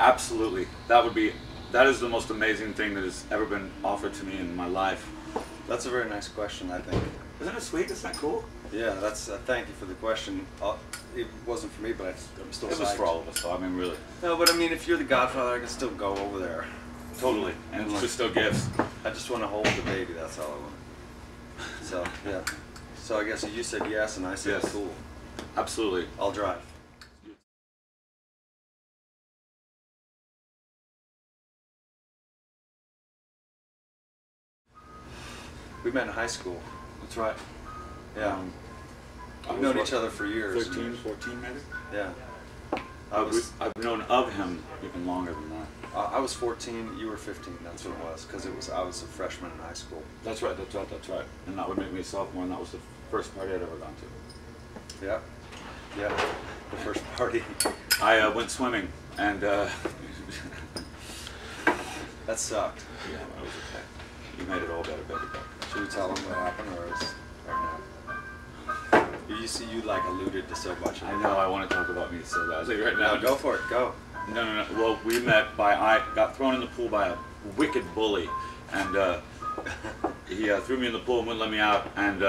Absolutely. That is the most amazing thing that has ever been offered to me in my life. That's a very nice question, I think. Isn't it sweet? Isn't that cool? Yeah, that's. Thank you for the question. It wasn't for me, but I'm still. It was psyched. for all of us, though. I mean, really. No, but I mean, if you're the Godfather, I can still go over there. Totally. And it's just still gifts. I just want to hold the baby. That's all I want. So yeah. So I guess you said yes, and I said Yes. cool. Absolutely. I'll drive. We met in high school. That's right. Yeah. We've known each other for years. 13, 14 maybe? Yeah. I've known of him even longer than that. I was 14, you were 15, that's what it was, because I was a freshman in high school. That's right. And that would make me a sophomore, and that was the first party I'd ever gone to. Yeah. Yeah. The first party. I went swimming, and That sucked. yeah, it was okay. You made it all better, baby. Should we tell them what happened, or no? You see, you like alluded to so much. I know, I want to talk about me so badly right now. No, go for it, go. No. Well, we met I got thrown in the pool by a wicked bully, and he threw me in the pool and wouldn't let me out, and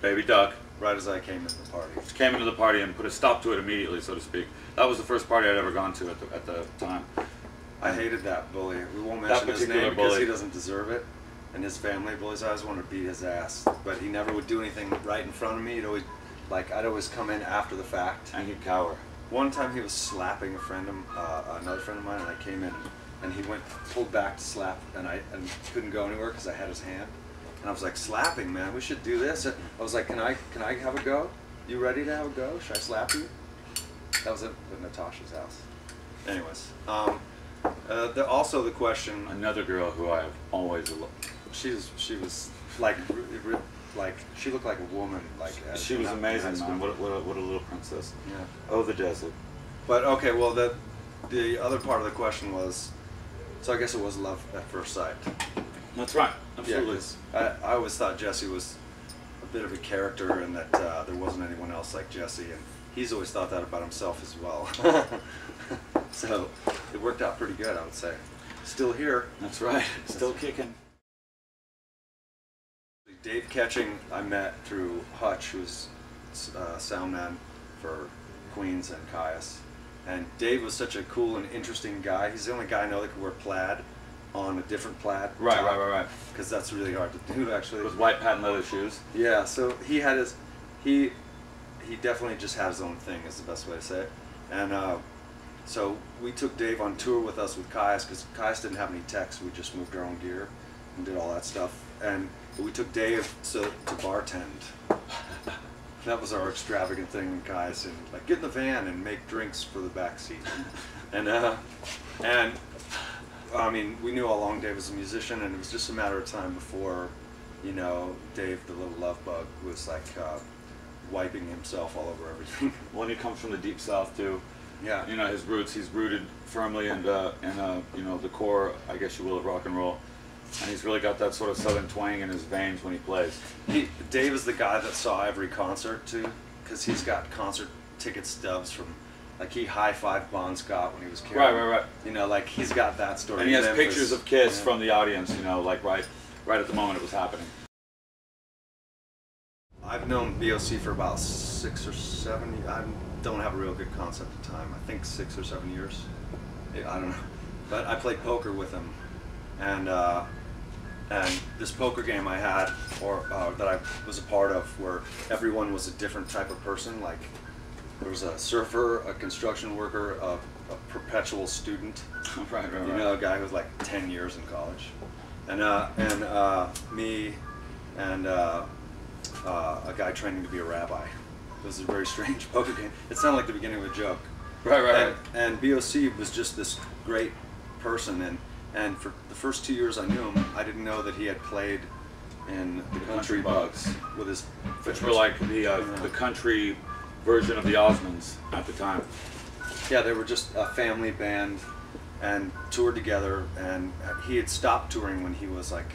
baby duck Right as I came into the party. came into the party and put a stop to it immediately, so to speak. That was the first party I'd ever gone to at the time. I hated that bully. We won't mention his particular name because bully. he doesn't deserve it. And his family bullies, I always wanted to beat his ass. But he never would do anything right in front of me. I'd always come in after the fact. And he'd cower. One time he was slapping another friend of mine, and I came in, and he pulled back to slap, and couldn't go anywhere because I had his hand. And I was like, slapping, man, we should do this. I was like, can I have a go? You ready to have a go? Should I slap you? That was at Natasha's house. Anyways, also the question. Another girl who I have always loved. She was like she looked like a woman. She was amazing, man. What a little princess. Yeah. Oh, the desert. But okay, well the other part of the question was, so I guess it was love at first sight. That's right. Absolutely. Yeah, I always thought Jesse was a bit of a character, and that there wasn't anyone else like Jesse, and he's always thought that about himself as well. So it worked out pretty good, I would say. Still here. That's right. Still kicking. Dave Ketching I met through Hutch, who's sound man for Queens and Caius. And Dave was such a cool and interesting guy. He's the only guy I know that could wear plaid on a different plaid. Right. Because that's really hard to do, actually. With white patent leather shoes. Yeah, so he had he definitely just had his own thing, is the best way to say it. And so we took Dave on tour with us with Caius, because Caius didn't have any techs. We just moved our own gear and did all that stuff. And we took Dave to bartend. That was our extravagant thing in Caius, and like get in the van and make drinks for the back seat. And I mean, we knew all along Dave was a musician, and it was just a matter of time before, Dave, the little love bug, was like wiping himself all over everything. Well, he comes from the deep south too. Yeah. His roots. He's rooted firmly in the core, I guess you will, of rock and roll. And he's really got that sort of southern twang in his veins when he plays. Dave is the guy that saw every concert too, because he's got concert ticket stubs from, like, he high-fived Bon Scott when he was carrying. Right. Like, he's got that story. And he has pictures of Kiss from the audience, like right at the moment it was happening. I've known BOC for about 6 or 7 years. I don't have a real good concept of time. I think 6 or 7 years. I don't know. But I played poker with him. And this poker game I had, that I was a part of, where everyone was a different type of person. Like, there was a surfer, a construction worker, a perpetual student. Right. A guy who was like 10 years in college, and me, and a guy training to be a rabbi. It was a very strange poker game. It sounded like the beginning of a joke. Right. And BOC was just this great person, and for the first 2 years I knew him, I didn't know that he had played in the Country Bugs with his, which were like the country version of the Osmonds at the time. Yeah, they were just a family band and toured together, and he had stopped touring when he was like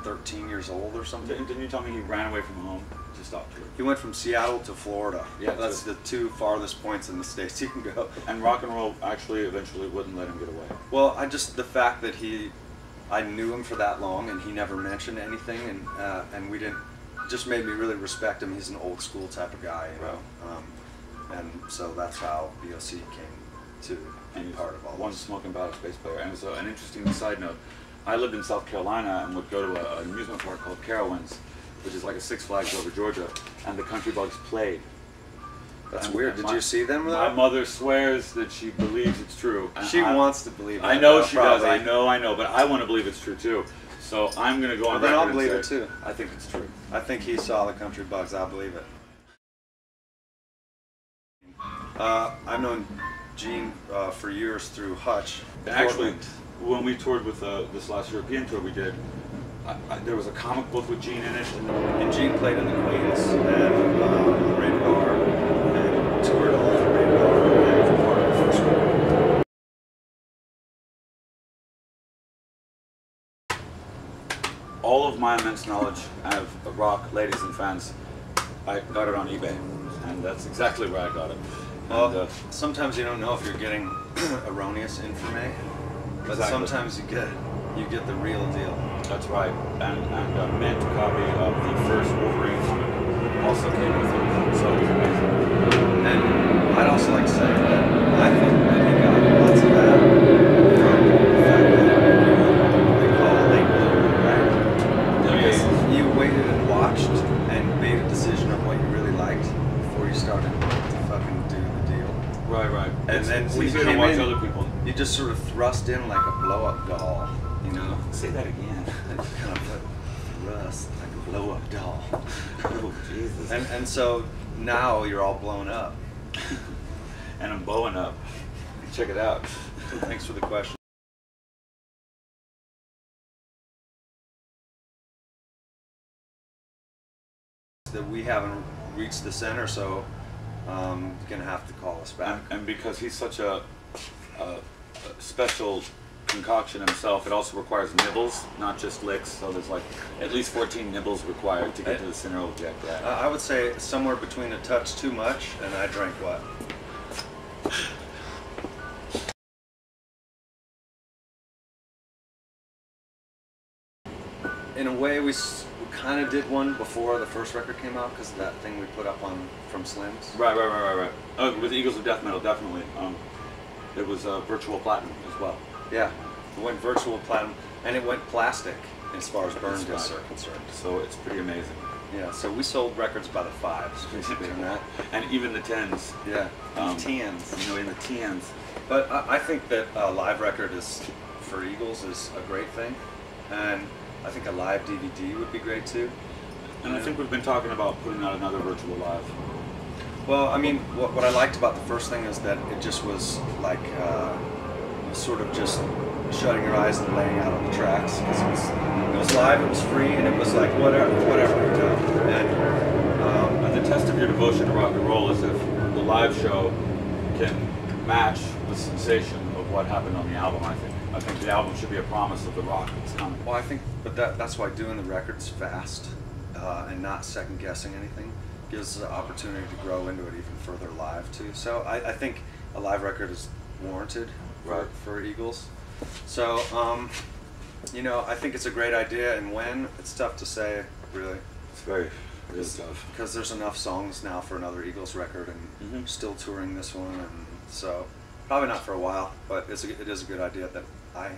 13 years old or something. Didn't you tell me he ran away from home to stop touring? He went from Seattle to Florida. Yeah, that's the two farthest points in the States you can go. And rock and roll actually eventually wouldn't let him get away. Well, the fact that I knew him for that long and he never mentioned anything, and we didn't, just made me really respect him. He's an old school type of guy, you know. And so that's how BOC came to be part of all one this. smoking bass player. And so an interesting side note, I lived in South Carolina and would go to an amusement park called Carowinds, which is like a Six Flags over Georgia, and the Country Bugs played. That's weird. Did you see them? My mother swears that she believes it's true. She wants to believe it. I know she probably. does. I know, but I want to believe it's true too. So I'm going to go on then record I'll and believe say, it too. I think it's true. I think he saw the Country Bugs. I believe it. I've known Gene for years through Hutch. Actually, Portland. when we toured with this last European tour we did, there was a comic book with Gene in it. And Gene played in the Queens and Rated R and toured all over Rated R and for part of the first record. All of my immense knowledge of rock, ladies and fans, I got it on eBay, and that's exactly where I got it. Well, sometimes you don't know if you're getting erroneous information, but Exactly. sometimes you get the real deal. That's right, and a mint copy of the first Wolverine comic also came with it, so it was amazing. And I'd also like to say that I think that he got lots of that from the fact that they call it late bloomer, right? Because you waited and watched and made a decision on what you really liked before you started to fucking do the deal. Right. And It's then when you easier to came watch in, other people. you just sort of thrust in like a blow-up doll, you know? Say that again. Kind of thrust like a blow-up doll. Oh, Jesus. And so now you're all blown up. And I'm bowing up. Check it out. Thanks for the question. That we haven't reached the center, so you're gonna have to call us back. And because he's such a special concoction himself, it also requires nibbles, not just licks. So there's like at least 14 nibbles required to get to the center of Jack Black. I would say somewhere between a touch too much and I drank what? In a way, we kind of did one before the first record came out because of that thing we put up on from Slim's. Right. Oh, with Eagles of Death Metal, definitely. It was virtual platinum as well. Yeah, it went virtual platinum and it went plastic as far as burn discs are concerned. So it's pretty amazing. Yeah, so we sold records by the fives, basically, in that. And even the tens. Yeah, tens. You know, in the tens. But I think that a live record for Eagles is a great thing, and I think a live DVD would be great too. And I think we've been talking about putting out another virtual live. Well, I mean, what I liked about the first thing is that it just was like sort of just shutting your eyes and laying out on the tracks. Because it was live, it was free, and it was like whatever you're doing. And the test of your devotion to rock and roll is if the live show can match the sensation of what happened on the album. I think the album should be a promise of the rock that's coming. well, I think, but that's why doing the records fast and not second guessing anything gives us the opportunity to grow into it even further live too. So I think a live record is warranted for Eagles. So you know, I think it's a great idea, and when it's tough to say, really. It's very tough. Because there's enough songs now for another Eagles record, and still touring this one, and so probably not for a while. But it is a good idea that I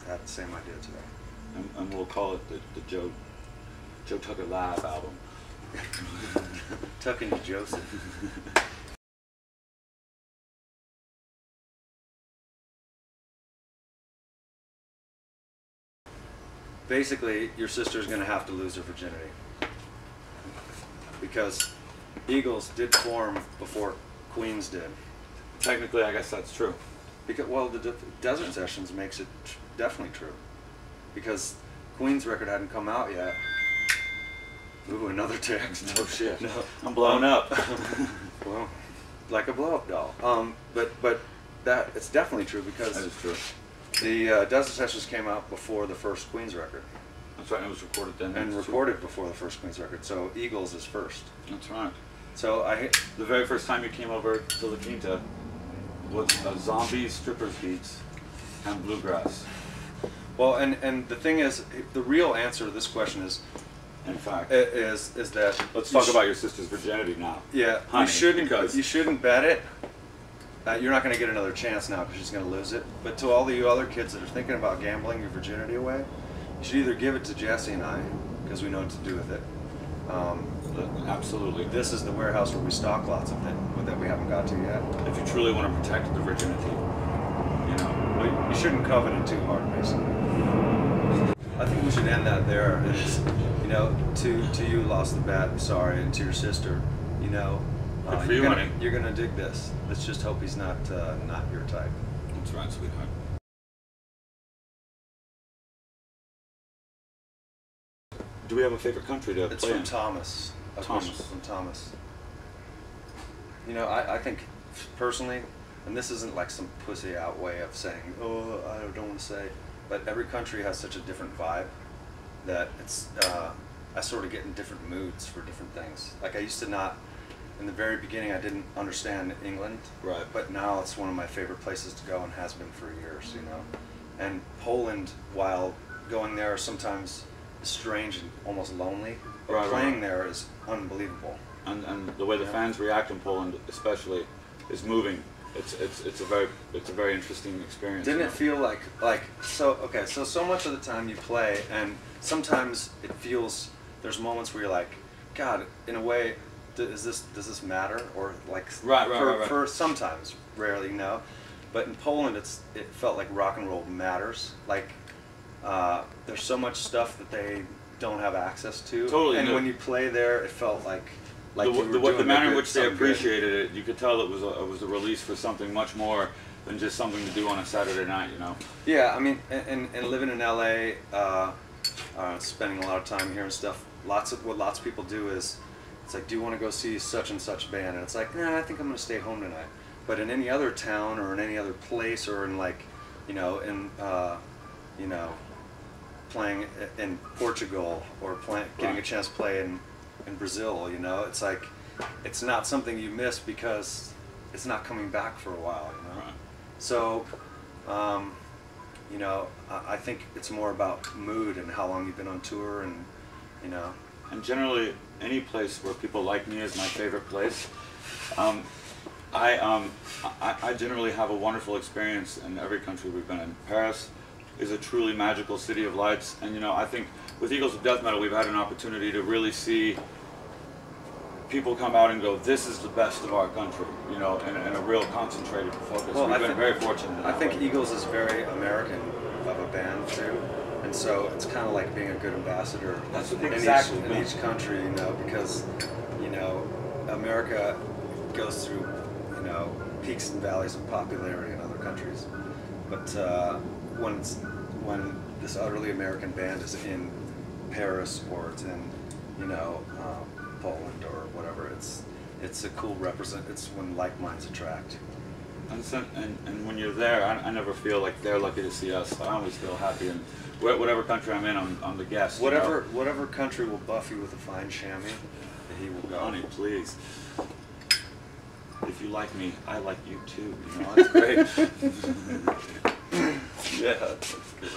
had the same idea today. And we'll call it the Joe Tucker Live album. Tucking to Joseph. Basically, your sister's going to have to lose her virginity. Because Eagles did form before Queens did. Technically, I guess that's true. Because, well, the Desert Sessions makes it definitely true. Because Queen's record hadn't come out yet. Ooh, another text. No shit. No. I'm blown up. Well, like a blow-up doll. But that it's definitely true because That is true. the Desert Sessions came out before the first Queen's record. That's right, and it was recorded then. And recorded before the first Queen's record, so Eagles is first. That's right. So the very first time you came over to La Quinta was Zombies, Strippers Beats, and Bluegrass. Well, and the thing is, the real answer to this question is, in fact, is that let's talk about your sister's virginity now. Yeah, honey, you shouldn't bet it. You're not going to get another chance now because she's going to lose it. But to all of you other kids that are thinking about gambling your virginity away, you should either give it to Jesse and I because we know what to do with it. Absolutely. This is the warehouse where we stock lots of it that we haven't got to yet. If you truly want to protect the virginity, you know, you shouldn't covet it too hard, basically. I think we should end that there. And it's, you know, to you, Lost the Bet, sorry, and to your sister, you know, you're gonna dig this. Let's just hope he's not your type. That's right, sweetheart. Do we have a favorite country to It's play from in? Thomas. From Thomas. You know, I think personally, and this isn't like some pussy out way of saying, oh, I don't want to say, but every country has such a different vibe that it's, I sort of get in different moods for different things. Like I used to not, in the very beginning, I didn't understand England, right? But now it's one of my favorite places to go and has been for years, you know. And Poland, while going there sometimes is strange and almost lonely, but playing there is unbelievable. And the way the fans react in Poland, especially, is moving. It's a very interesting experience. Didn't it feel like so much of the time you play, and sometimes it feels there's moments where you're like, God, in a way, does this matter, or like for sometimes, rarely, no, but in Poland it felt like rock and roll matters. Like there's so much stuff that they don't have access to. Totally. And when you play there, it felt like the manner in which they appreciated it, you could tell it was a release for something much more than just something to do on a Saturday night, you know. Yeah, I mean, and living in LA, spending a lot of time here and stuff. Lots of people do is, it's like, do you want to go see such and such band? And it's like, nah, I think I'm going to stay home tonight. But in any other town or in any other place, or in like, you know, playing in Portugal, or getting a chance to play in Brazil, you know, it's like, it's not something you miss because it's not coming back for a while, you know. Right. So, you know, I think it's more about mood and how long you've been on tour, and you know. And generally, any place where people like me is my favorite place. I generally have a wonderful experience in every country we've been in. Paris is a truly magical city of lights, and you know, I think with Eagles of Death Metal we've had an opportunity to really see people come out and go, this is the best of our country, you know, in a real concentrated focus. Well, we've been very fortunate. I think Eagles is very American of a band too, and so it's kind of like being a good ambassador in each country, you know, because, you know, America goes through, you know, peaks and valleys of popularity in other countries, but when this utterly American band is in Paris, or it's in, you know, Poland or whatever, it's a cool it's when like minds attract. And when you're there, I never feel like they're lucky to see us. I always feel happy, and whatever country I'm in, I'm the guest. Whatever country will buff you with a fine chamois, he will go. Honey, please. If you like me, I like you too. You know, that's great. Yeah, that's good.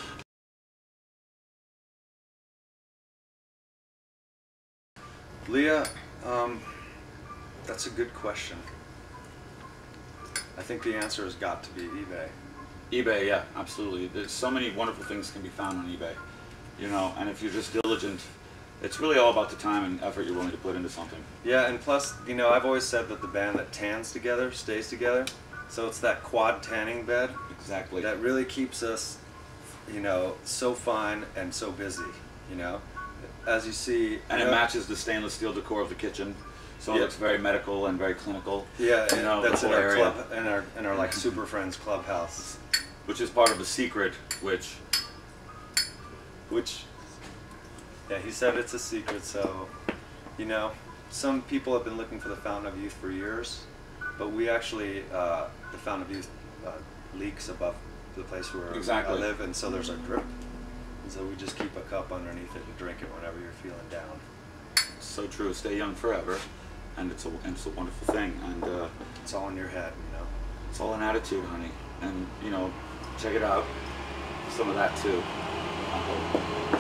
Leah, that's a good question. I think the answer has got to be eBay. eBay, yeah, absolutely. There's so many wonderful things can be found on eBay, you know, and if you're just diligent, it's really all about the time and effort you're willing to put into something. Yeah, and plus, you know, I've always said that the band that tans together stays together. So it's that quad tanning bed. Exactly. That really keeps us, you know, so fine and so busy, you know. As you see, and it matches the stainless steel decor of the kitchen, so it looks very medical and very clinical. Yeah, you know, that's in our club, in our like Super Friends clubhouse, which is part of the secret, which. Yeah, he said it's a secret. So, you know, some people have been looking for the Fountain of Youth for years, but we actually, the Fountain of Youth leaks above the place where I live, and so there's a drip And so we just keep a cup underneath it and drink it whenever you're feeling down. So true. Stay young forever, and it's a wonderful thing. And It's all in your head, you know. it's all an attitude, honey. And check it out. Some of that too. I hope.